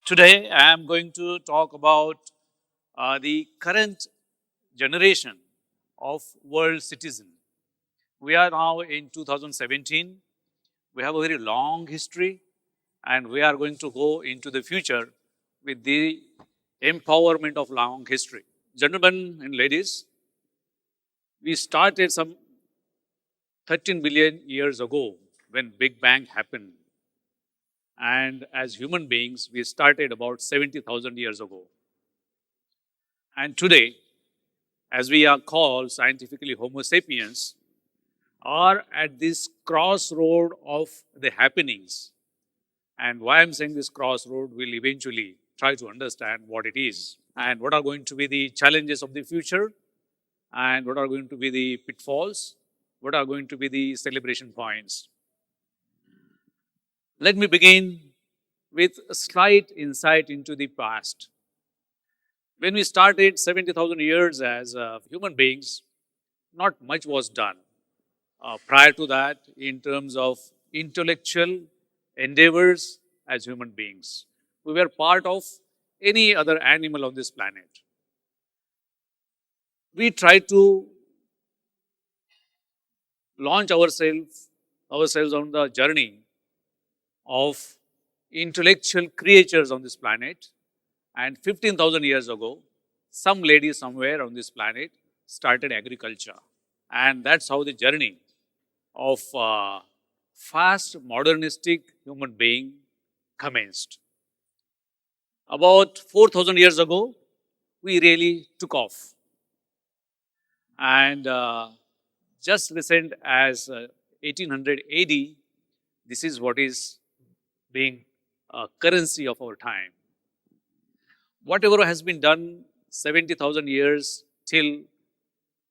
Today, I am going to talk about the current generation of world citizen. We are now in 2017. We have a very long history, and we are going to go into the future with the empowerment of long history. Gentlemen and ladies, we started some 13 billion years ago when Big Bang happened. And as human beings, we started about 70,000 years ago. And today, as we are called scientifically Homo sapiens, are at this crossroad of the happenings. And why I'm saying this crossroad, we'll eventually try to understand what it is and what are going to be the challenges of the future and what are going to be the pitfalls, what are going to be the celebration points. Let me begin with a slight insight into the past. When we started 70,000 years as human beings, not much was done. Prior to that, in terms of intellectual endeavors as human beings, we were part of any other animal on this planet. We tried to launch ourselves on the journey of intellectual creatures on this planet. And 15,000 years ago, some lady somewhere on this planet started agriculture. And that's how the journey of fast modernistic human being commenced. About 4,000 years ago, we really took off. And just recent as 1800 AD, this is what is being a currency of our time. Whatever has been done 70,000 years till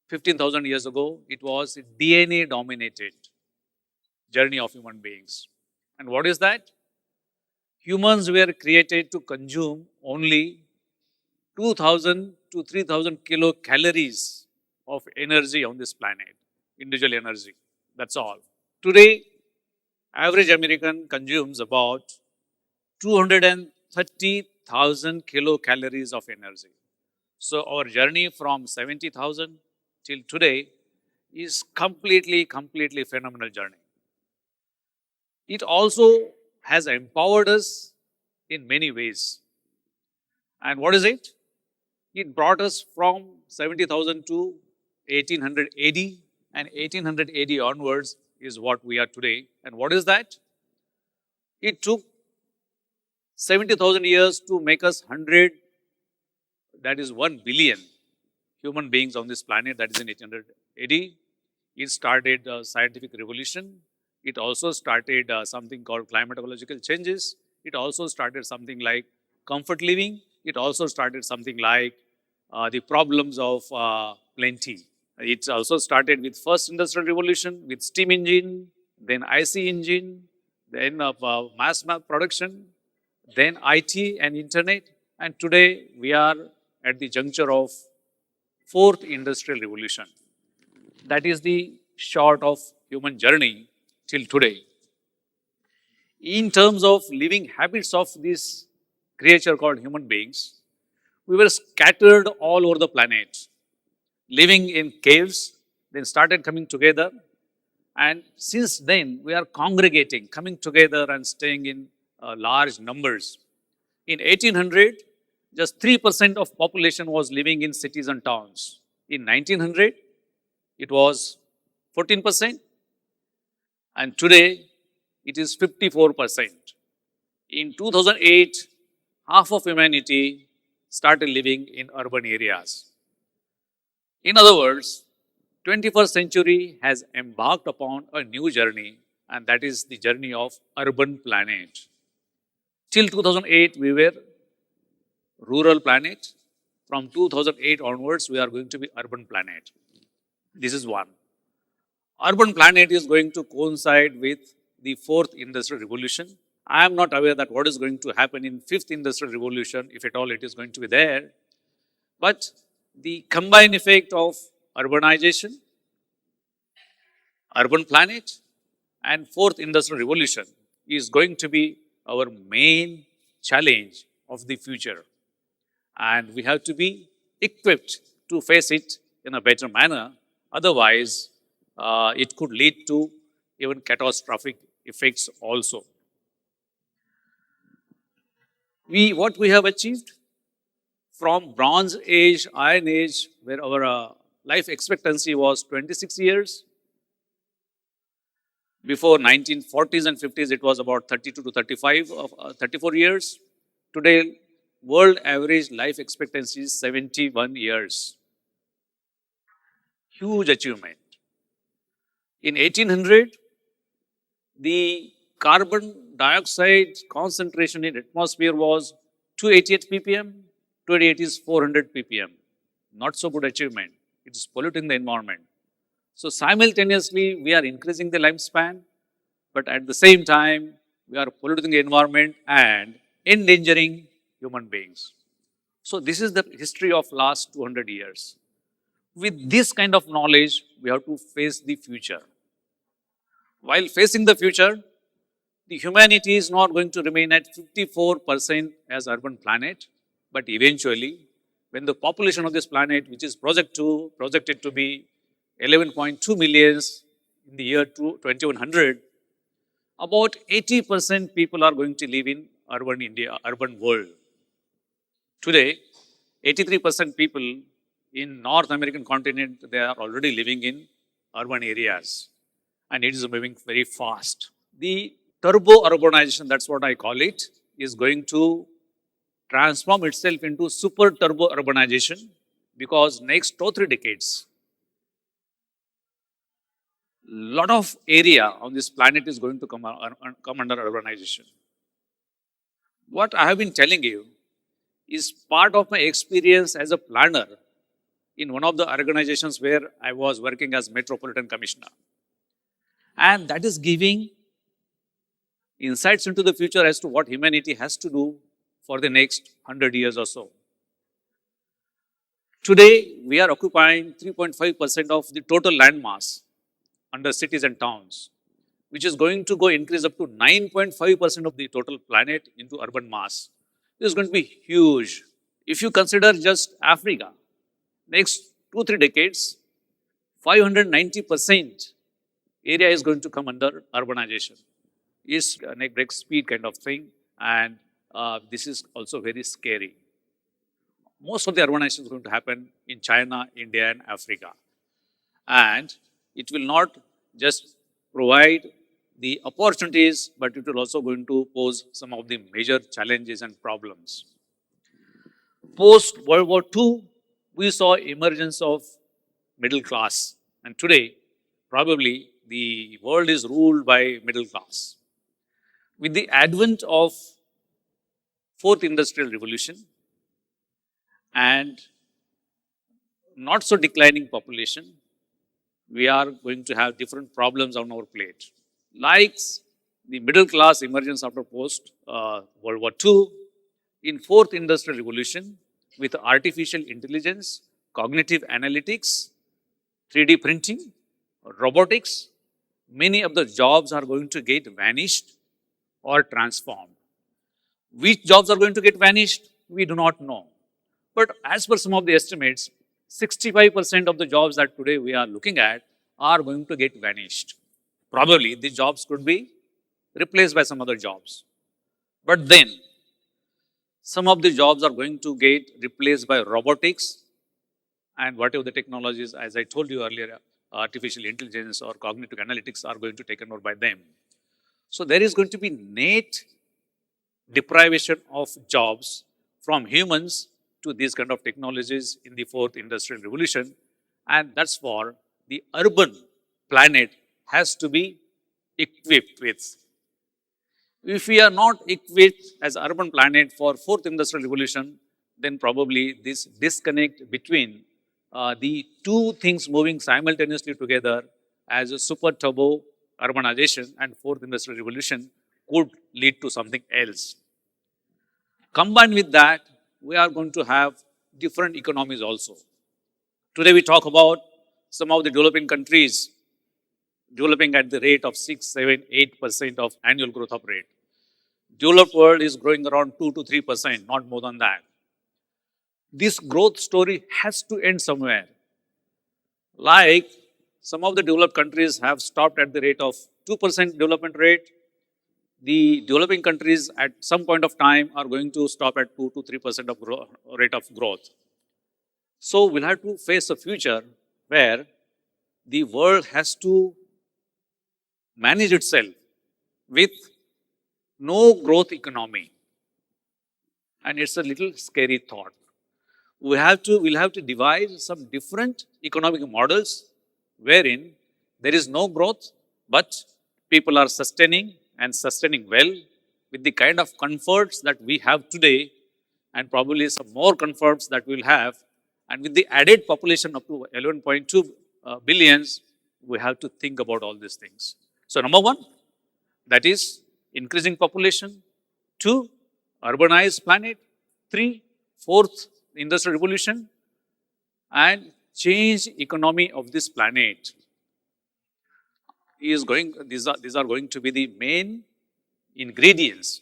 15,000 years ago, it was a DNA dominated journey of human beings. And what is that? Humans were created to consume only 2,000 to 3,000 kilocalories of energy on this planet, individual energy. That's all. Today, average American consumes about 230,000 kilocalories of energy. So our journey from 70,000 till today is completely phenomenal journey. It also has empowered us in many ways. And what is it? It brought us from 70,000 to 1800 AD, and 1800 AD onwards is what we are today. And what is that? It took 70,000 years to make us 100, that is 1 billion human beings on this planet, that is in 1800 AD. It started a scientific revolution. It also started something called climatological changes. It also started something like comfort living. It also started something like the problems of plenty. It also started with first industrial revolution with steam engine, then IC engine, then mass production, then IT and internet, and today we are at the juncture of fourth industrial revolution. That is the short of human journey till today. In terms of living habits of this creature called human beings, we were scattered all over the planet, living in caves, then started coming together. And since then, we are congregating, coming together and staying in large numbers. In 1800, just 3% of population was living in cities and towns. In 1900, it was 14%. And today, it is 54%. In 2008, half of humanity started living in urban areas. In other words, 21st century has embarked upon a new journey, and that is the journey of urban planet. Till 2008, we were rural planet. From 2008 onwards, we are going to be urban planet. This is one. Urban planet is going to coincide with the fourth industrial revolution. I am not aware that what is going to happen in fifth industrial revolution, if at all it is going to be there. But the combined effect of urbanization, urban planet, and fourth industrial revolution is going to be our main challenge of the future. And we have to be equipped to face it in a better manner. Otherwise, it could lead to even catastrophic effects also. What we have achieved from Bronze Age, Iron Age, where our life expectancy was 26 years. Before 1940s and 50s, it was about 32 to 35 of 34 years. Today, world average life expectancy is 71 years. Huge achievement. In 1800, the carbon dioxide concentration in atmosphere was 288 ppm. Today it is 400 ppm. Not so good achievement. It is polluting the environment. So simultaneously, we are increasing the lifespan, but at the same time, we are polluting the environment and endangering human beings. So this is the history of last 200 years. With this kind of knowledge, we have to face the future. While facing the future, the humanity is not going to remain at 54% as urban planet, but eventually, when the population of this planet, which is projected to be 11.2 millions in the year 2100, about 80% people are going to live in urban India, urban world. Today, 83% people in North American continent, they are already living in urban areas, and it is moving very fast. The turbo urbanization, that's what I call it, is going to transform itself into super turbo urbanization, because next 2-3 decades, lot of area on this planet is going to come under urbanization. What I have been telling you is part of my experience as a planner in one of the organizations where I was working as Metropolitan Commissioner. And that is giving insights into the future as to what humanity has to do for the next 100 years or so. Today, we are occupying 3.5% of the total land mass under cities and towns, which is going to increase up to 9.5% of the total planet into urban mass. This is going to be huge. If you consider just Africa, next 2-3 decades, 590% area is going to come under urbanization. It's a break speed kind of thing, and this is also very scary. Most of the urbanization is going to happen in China, India, and Africa. And it will not just provide the opportunities, but it will also going to pose some of the major challenges and problems. Post World War II, we saw emergence of middle class, and today probably the world is ruled by middle class. With the advent of fourth industrial revolution and not so declining population, we are going to have different problems on our plate. Like the middle class emergence after post World War II, in fourth industrial revolution, with artificial intelligence, cognitive analytics, 3D printing, robotics, many of the jobs are going to get vanished or transformed. Which jobs are going to get vanished? We do not know. But as per some of the estimates, 65% of the jobs that today we are looking at are going to get vanished. Probably these jobs could be replaced by some other jobs. But then, some of the jobs are going to get replaced by robotics and whatever the technologies, as I told you earlier, artificial intelligence or cognitive analytics are going to take over by them. So there is going to be net deprivation of jobs from humans to these kind of technologies in the fourth industrial revolution, and that's for the urban planet has to be equipped with. If we are not equipped as urban planet for fourth industrial revolution, then probably this disconnect between the two things moving simultaneously together as a super turbo urbanization and fourth industrial revolution could lead to something else. Combined with that, we are going to have different economies also. Today we talk about some of the developing countries developing at the rate of 6, 7, 8% of annual growth of rate. Developed world is growing around 2 to 3%, not more than that. This growth story has to end somewhere. Like some of the developed countries have stopped at the rate of 2% development rate. The developing countries at some point of time are going to stop at 2 to 3% of rate of growth. So we'll have to face a future where the world has to manage itself with no growth economy. And it's a little scary thought. We'll have to devise some different economic models wherein there is no growth, but people are sustaining and sustaining well with the kind of comforts that we have today and probably some more comforts that we'll have. And with the added population up to 11.2 billions, we have to think about all these things. So number one, that is increasing population. Two, urbanized planet. Three, fourth, industrial revolution. And change economy of this planet is going, these are going to be the main ingredients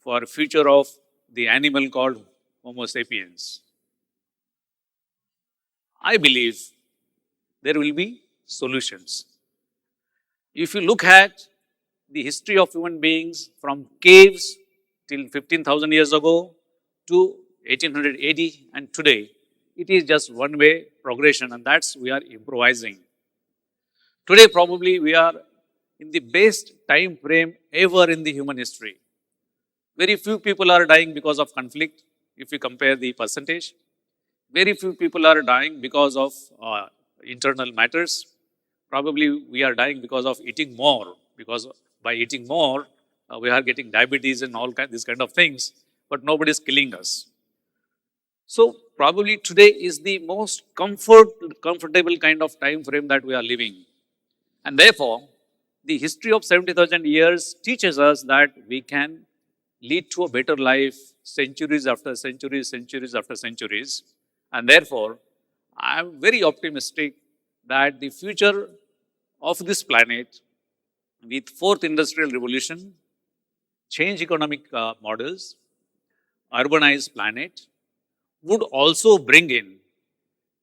for future of the animal called Homo sapiens. I believe there will be solutions. If you look at the history of human beings from caves till 15,000 years ago to 1880 and today, it is just one way progression, and that's we are improvising. Today probably we are in the best time frame ever in the human history. Very few people are dying because of conflict if you compare the percentage. Very few people are dying because of internal matters. Probably we are dying because of eating more, because by eating more, we are getting diabetes and all these kind of things, but nobody is killing us. So probably today is the most comfortable kind of time frame that we are living. And therefore, the history of 70,000 years teaches us that we can lead to a better life centuries after centuries, centuries after centuries. And therefore, I am very optimistic that the future of this planet with fourth industrial revolution, change economic models, urbanized planet would also bring in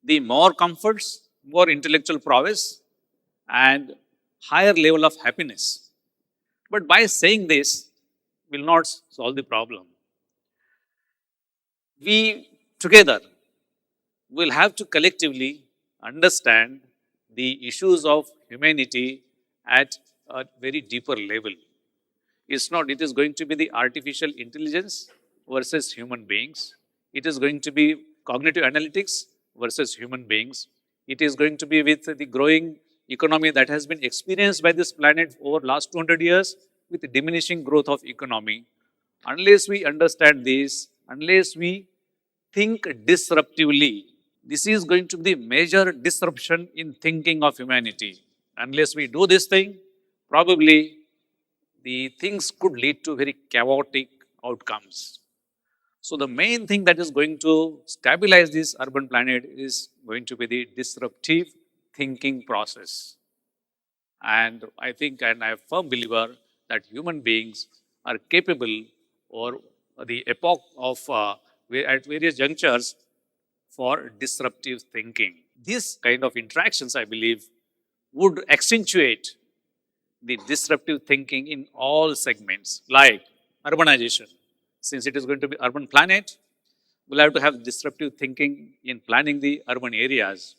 the more comforts, more intellectual prowess and higher level of happiness. But by saying this will not solve the problem. We together will have to collectively understand the issues of humanity at a very deeper level. It's not, it is going to be the artificial intelligence versus human beings. It is going to be cognitive analytics versus human beings. It is going to be with the growing economy that has been experienced by this planet over last 200 years with the diminishing growth of economy. Unless we understand this, unless we think disruptively, this is going to be the major disruption in thinking of humanity. Unless we do this thing, probably the things could lead to very chaotic outcomes. So the main thing that is going to stabilize this urban planet is going to be the disruptive thinking process. And I think, and I am a firm believer that human beings are capable, or the epoch of at various junctures, for disruptive thinking. This kind of interactions, I believe, would accentuate the disruptive thinking in all segments, like urbanization. Since it is going to be urban planet, we'll have to have disruptive thinking in planning the urban areas,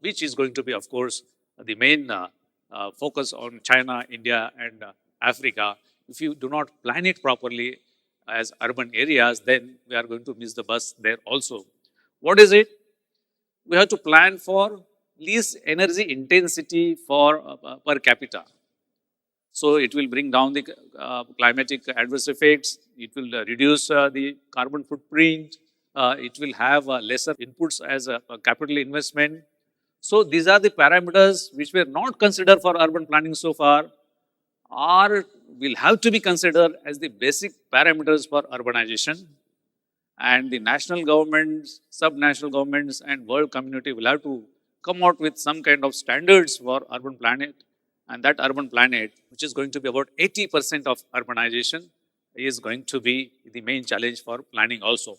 which is going to be, of course, the main focus on China, India, and Africa. If you do not plan it properly as urban areas, then we are going to miss the bus there also. What is it? We have to plan for least energy intensity for per capita. So it will bring down the climatic adverse effects. It will reduce the carbon footprint. It will have lesser inputs as a capital investment. So these are the parameters which were not considered for urban planning so far, or will have to be considered as the basic parameters for urbanization. And the national governments, sub-national governments and world community will have to come out with some kind of standards for urban planet. And that urban planet, which is going to be about 80% of urbanization, is going to be the main challenge for planning also.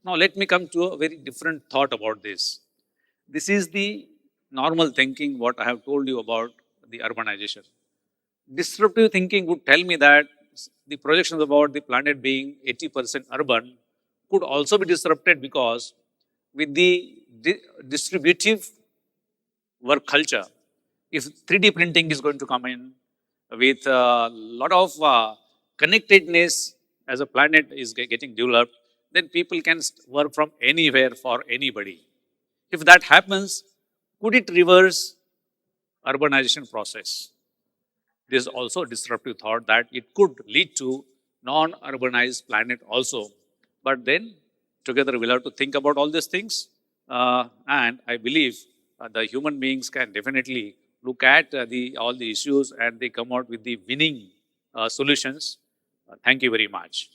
Now, let me come to a very different thought about this. This is the normal thinking, what I have told you about the urbanization. Disruptive thinking would tell me that the projections about the planet being 80% urban could also be disrupted because with the distributive work culture, if 3D printing is going to come in with a lot of connectedness as a planet is getting developed, then people can work from anywhere for anybody. If that happens, could it reverse urbanization process? There is also a disruptive thought that it could lead to non-urbanized planet also. But then together we'll have to think about all these things. And I believe the human beings can definitely look at all the issues and they come out with the winning solutions. Thank you very much.